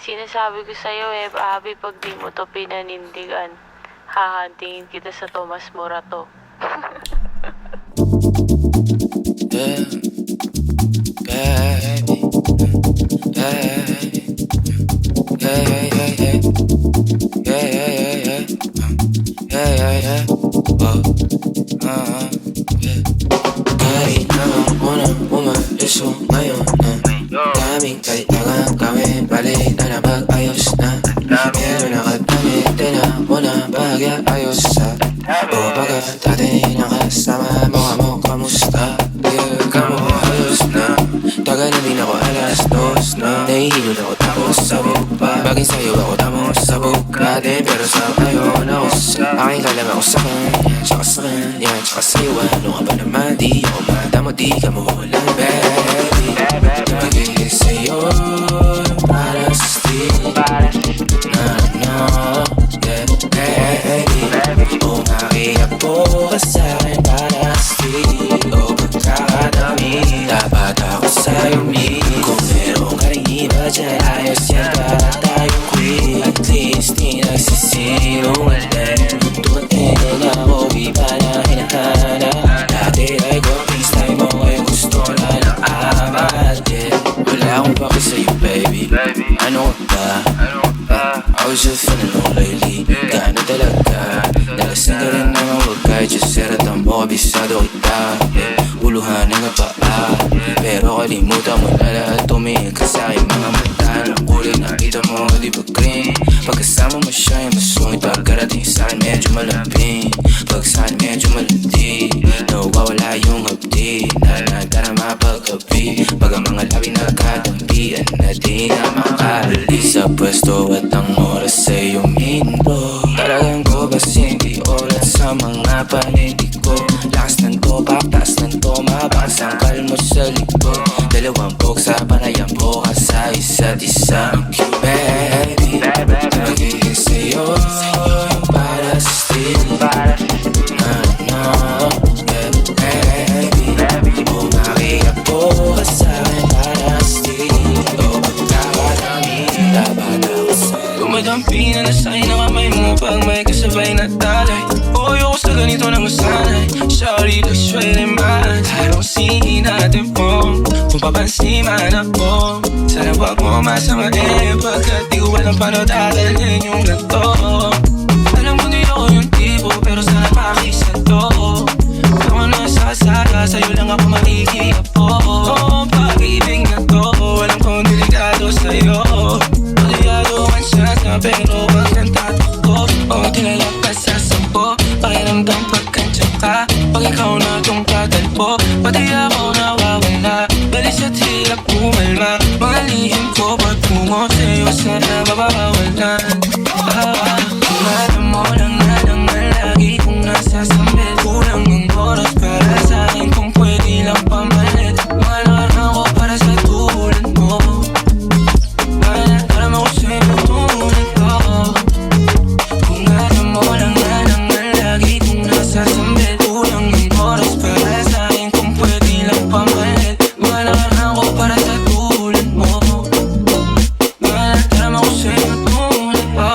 Sinasabi ko sa'yo Abby, pag di mo to pinanindigan, hahantingin kita sa Tomas Morato. Yeah, baby. Yeah, yeah, yeah, yeah, yeah. Yeah, yeah, yeah, yeah. Yeah, yeah, yeah. Oh, yeah. Kahit naman unang umalis mo ngayon daming kailangan gawin, balik na napag-ayos na. Pero nakadamit din ako na bagay ayos sa o pagkat dati nakasama mo mo kamusta? Yeah, kamo ayos na. Tagal na din ako alas dos na. Nahihilod ako tapos sabog pa. Bagay sa'yo ako tapos sabog ka din. Pero sa ngayon ako sa aking kalam ako sa kanya. Tsaka sa kanya, tsaka sa'yo ano ka ba naman? Di ako madamo, di ka mo lang baby. Magiging sa'yo para sa steel no, yeah, baby. Umakiyak po ka sa'kin para sa steel o pagkakadami. Dapat ako sa'yo mi. Kung meron ka rin iba dyan, ayos yan para tayong queen. At least di nagsisinungaling. Tumatingin ako, iba na hinahanap. Dati ay gawing style mo, ngayon gusto na ng amat. Wala akong paki sa'yo baby. Ano ka ba? I was just feeling low lately. Gaano talaga? Nalasing ka rin naman, huwag kahit just seratan mo, kabisado kita. Uluhan nga pa pero kalimutan mo na lahat. Tumingin ka sa'king mga mata ng kulay nakita mo, di ba green? Pagkasama mo siya yung masungit, pagkarating sa'kin medyo malaping. Pag sa'kin medyo malandi, nawawala yung hapdi na nadarama pagkabi. Pag ang mga labi nagkatampian na di na makaalis sa pwesto at ang oras ay uminbo. Talagang ko kasi hindi oras sa mga panidig ko. Lakas ng topak, taas ng toma, sangkal mo sa likod. Dalawang buksa, panayang bukas sa isa't isa. Ang cute baby, magiging sa'yo para sa steel no, yeah, baby. Umakiyak po ka sa'kin para sa steel o pagkakadami. Dapat ako sa'yo. Dumadampi na nasa'y na kamay mo pag may kasabay na talay. Ayoko sa ganito na masanay. Sorry, let's try them eyes. I don't see nothing wrong kung papansin man ako. Sana wag mo masamain pagkat di ko alam paano dadalhin yung ganito. Alam mo di ako yung tipo pero sana makisan to. Ako nasasaka, sa'yo lang ako makikiapo. Pag-ibig na to, alam kong delikado sa'yo. Delikado ang chance na pero wag kang tatakbo. Tinalapas sa sampo, pakiramdam pagkantya ka. Pag ikaw na itong tatalpo, pati ako nawawala. Balis at hirap kumalma, mga lihim ko pagtungo sa'yo sana mababawalan. Alam mo lang na naman lagi kung nasasambit. Kulang ang oras para sa'kin kung pwede lang pamalit. Malaran ako para sa tulad mo. Alam ako sa'yo tulad ko. Kung alam mo lang na naman lagi kung nasasambit. Kulang ang oras para sa'kin kung pwede lang pamalit. Malaran ako para sa tulad mo. Alam ako sa'yo tulad ko.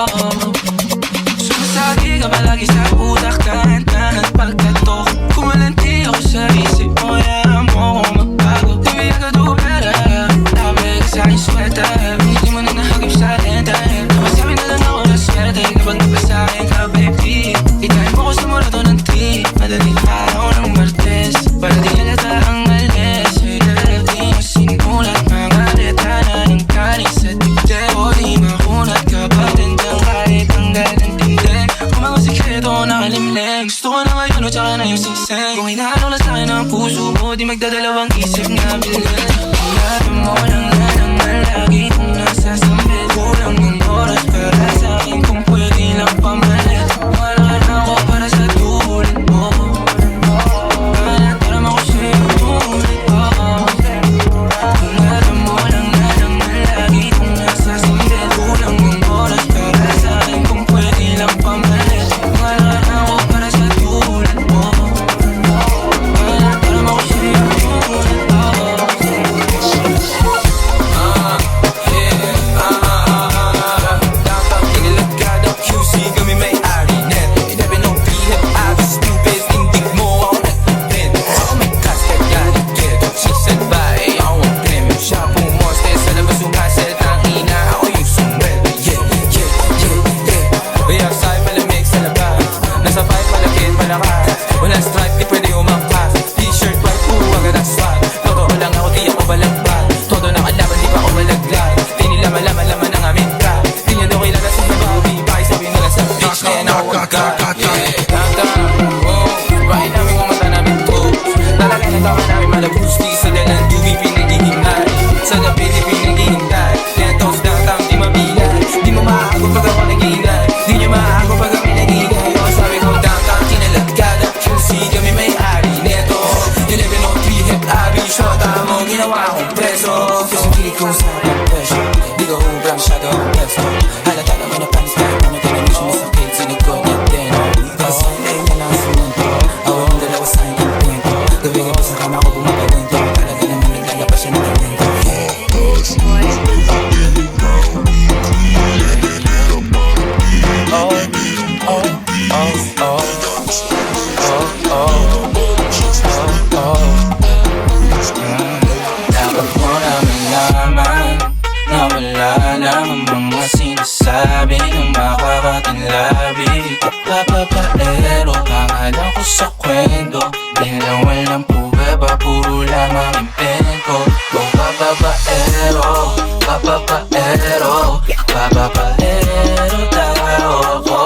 lang ang mga sinasabi ng makakatinlabi. Papapaero, pangalan ko sa kwento. Bilang walang pruweba, puro lamang impento. Kung papapaero, papapaero, papapaero tayo ko.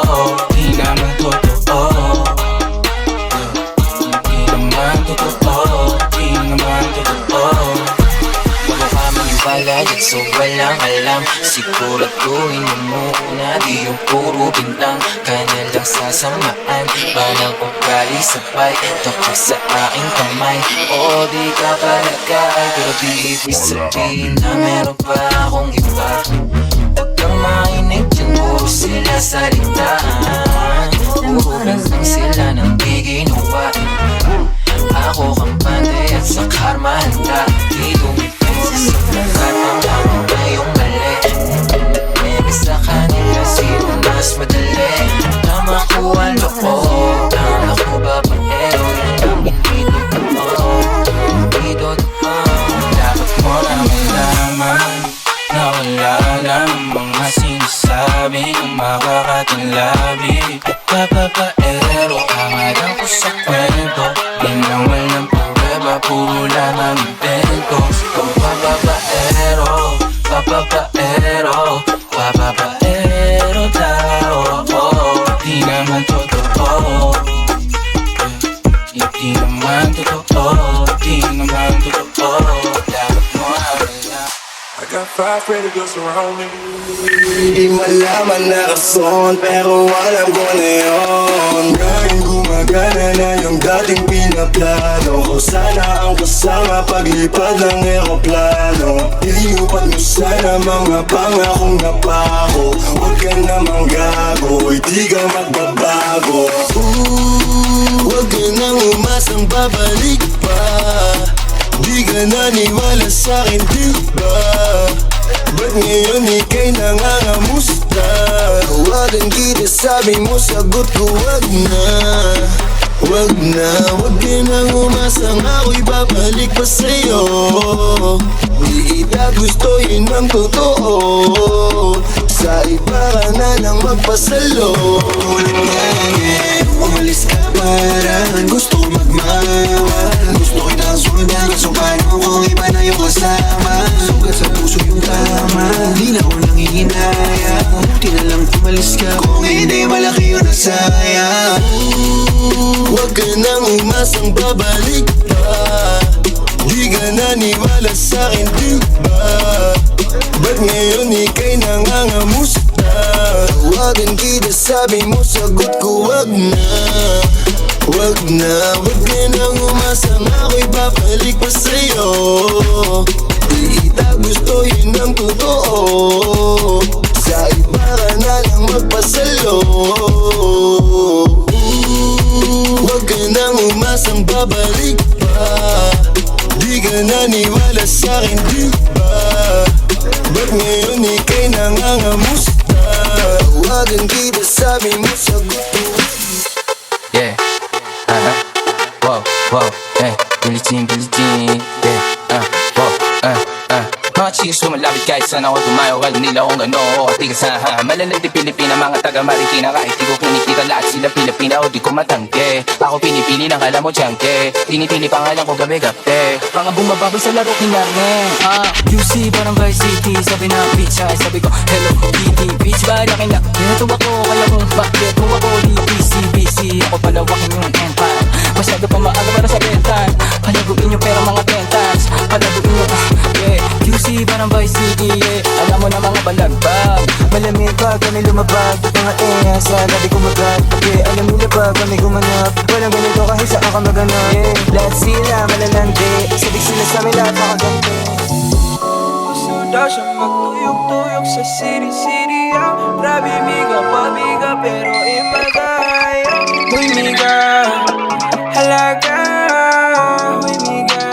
Di naman totoo, di naman totoo, di naman totoo. Bago ka maniwala dyan so walang alam, siguraduhin mo muna di yung puro bintang. Kanya lang sasamaan, parang ugali sabay tapos sa aking kamay. O di ka pa nagkaay, pero di ibig sabihin na meron pa akong iba. Huwag kang makinig dyan, puro sila salitaan. Puro lang sila ng di ginawa. Ako kampante at sa karma handa. Di dumipensa sa pagkat ang ako na yung mali. Maybe sa kanila sino mas madali na makuha loob ng ako babaero. Yan ang hindi totoo, hindi totoo. Dapat mo na malaman na wala lang mga sinasabi ng makakatinlabi. Papapaero, pangalan ko sa kwento. Bilang walang pruweba, puro lamang invento. Kung papapaero, papapaero, papapaero tayo ako. Di naman totoo, di naman totoo, di naman totoo. Dapat mo na wala. I got 5 pretty girls around me. Hindi malaman na rason, pero alam ko na yun. Ngayon gumagana na yung dating pinaplano ko. Sana ang kasama paglipad ng eroplano. Iupat mo sana mga pangakong napako. Huwag ka namang gago, hindi ka magbabago. Huwag ka nang umasang babalik pa. Di ka naniwala sa'kin, di ba? Ba't ngayon ika'y nangangamusta? Tawagan kita, sabi mo, sagot ko, wag na. Wag na, wag ka nang umasang ako'y babalik pa sa'yo. Di kita gusto, yun ang totoo. Sa iba ka na nang magpasalo. Ulit nga umalis ka parang gusto ko magmawal. Gusto kitang sundan, kaso paano kung iba na yung kasama? Sugat sa puso yung tama, di na ko nang hihinaya. Buti na lang umalis ka, kung hindi malaki yun ang sayang. Huwag ka nang umasang babalik pa. Di ka naniwala sa'kin, di ba? Ba't ngayon ika'y nangangamusta? Tawagan kita, sabi mo, sagot ko, wag na. Wag na, wag ka nang umasang ako'y babalik pa sa'yo. Di kita gusto, yun ang totoo. Sa iba ka na lang magpasalo. Wag ka nang umasang babalik pa. Di ka naniwala sa'kin, di ba? Ba't ngayon ika'y nangangamusta? Tawagan kita, sabi mo, sagot ko. Yeah, wow, wow, hey, Billie Jean, yeah, wow, mga chicks sumalapit kahit saan ako tumayo. Alam nila kung ano ako katigasahan. Malalandi Pilipina, mga taga Marikina. Kahit di ko kinikita lahat sila Pilipina o di ko matangke. Ako pinipili ng alam mo tiyangke. Tinitili pangalan ko gabi-gabi. Mga bumababay sa laro kinarne. UC parang Vice City. Sabi na bitch, ay sabi ko hello Kitty. Bitch ba yakin na natuwa ko. Kaya kung bakit mo ako di busy. Ako palawakin yung empire. Masyado pa maaga para sa bentan. Palaguin yung pera mga bentans. Palaguin yung yeah. QC parang Vice City, yeah. Alam mo na mga balagbag. Malamig pa kami lumabag. Mga sa labi kumagat. Yeah, alam nila pa kami gumanap. Walang ganito kahit saan ka maganap. Yeah, lahat sila malalandi. Sabik sila sa amin lahat makagante. Gusto daw siya magtuyok-tuyok sa city, Grabe miga, pabiga, pero iba tayo. Uy miga, halaga. Uy miga,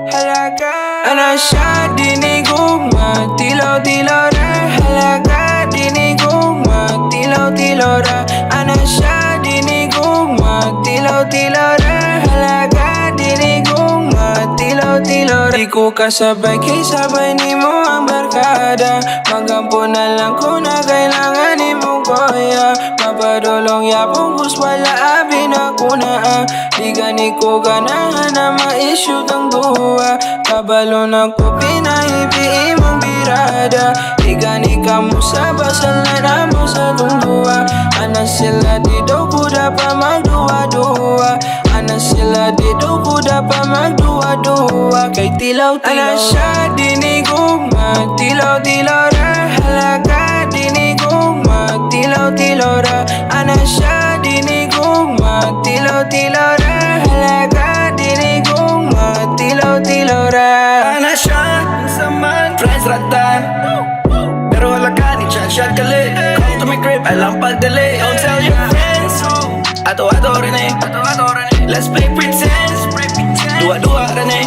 halaga. Ano siya, dinig ugma, tilaw-tilaw ra. Halaga, dinig ugma, tilaw-tilaw ra. Ano siya, dinig ugma, tilaw-tilaw ra. Halaga, dinig ugma, tilaw-tilaw ra. tilo Di ko kasabay kay sabay ni mo ang barkada Magampo na lang kung na kailangan ni mo kuya Mapadulong yapong kus wala abi na kuna Di gani ko ganahan na ma-issue tang duwa Kabalo na ko pinahipi imong birada Di gani ka mo sa basal na mo sa tungduwa Ana sila di daw kuda pa magduwa-duwa Ana sila di daw kuda pa magduwa-duwa Kay tilaw-tilaw Ana siya dinigugma Tilaw-tilaw ra Halaga dinigugma Tilaw-tilaw ra Ana siya dinigugma Tilaw-tilaw ra Halaga dinigugma Tilaw-tilaw ra Ana siya, saman, friends ratan Pero halaga ni chat kali Come to my crib, alam pagdali Don't tell your friends Ato-ato rin eh Let's play pretend Dua-dua rin eh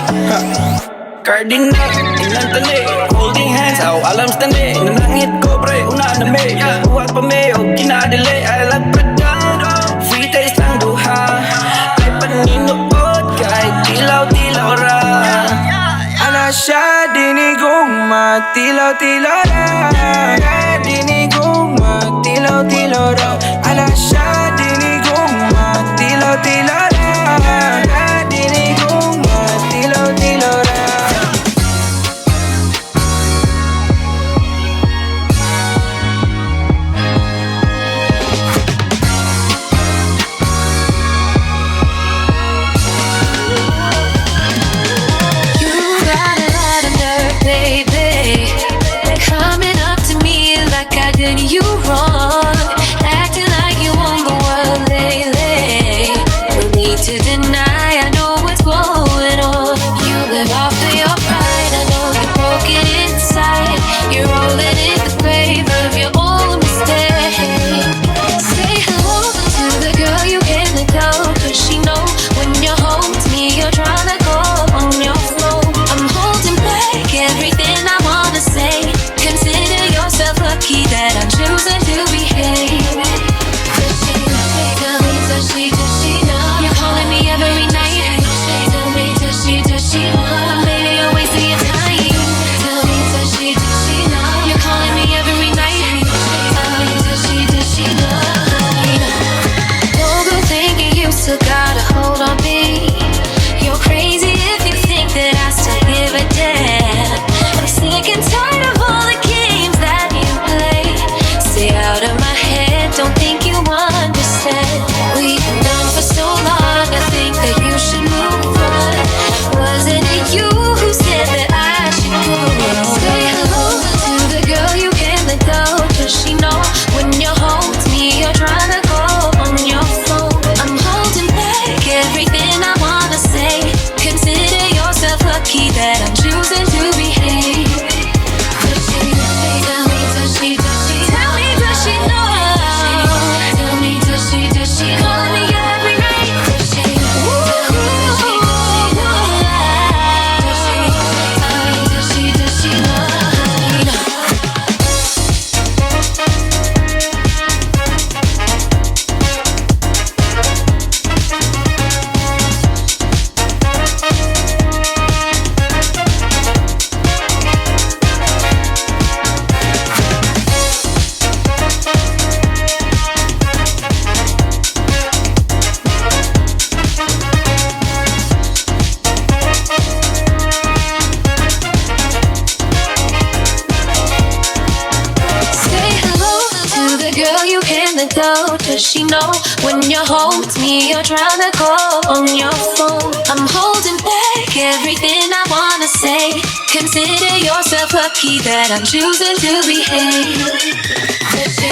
Cardinal, ilan tani Holding hands, alam standi Nanangit ko pre, una na may Buhat pa may, o kinadili I like pretend Free taste lang duha Ay paninood, kahit tilaw-tilaw ra Ana siya dinigugma Tilaw-tilaw ra Dinigugma Tilaw-tilaw ra Ana siya dinigugma Tilaw-tilaw ra Dinigugma Tilaw-tilaw ra You wrong, acting like you own the world lately. No need to deny, I know what's going on. You live off of your pride, I know you're broken inside. You're rolling in the grave of your own mistake. Say hello to the girl you can't let go, 'cause she know when you're home to me, you're trying to go on your flow. I'm holding back everything I wanna say. Consider yourself lucky that I'm choosing to behave. Does she tell me, does she know? You're calling me every night. Tell me, does she know? Maybe you're wasting your time. Tell me, does she know? You're calling me every night. Tell me, does she know? Don't go thinking you still got a hold on me. You're crazy if you think that I still give a damn. I'm sick and tired of all the games that you play. Stay out of my head, don't think you understand. We've been done for so long, I think that you should move on. Wasn't it you who said that I should go? Say hello to the girl you can't let go, 'cause she know when you're home to me, you're trying to go on your phone. I'm holding back everything I wanna say. Consider yourself lucky that I'm choosing to behave. Does she tell me, does she tell me, does she know? Tell me, does she call me every night? Does she tell me, does she know? Tell me, does she know? Say hello to the girl you can't let go. Does she know when you're home to me, you're trying to call on your phone? I'm holding back everything I wanna say. Consider yourself lucky that I'm choosing to behave. Does she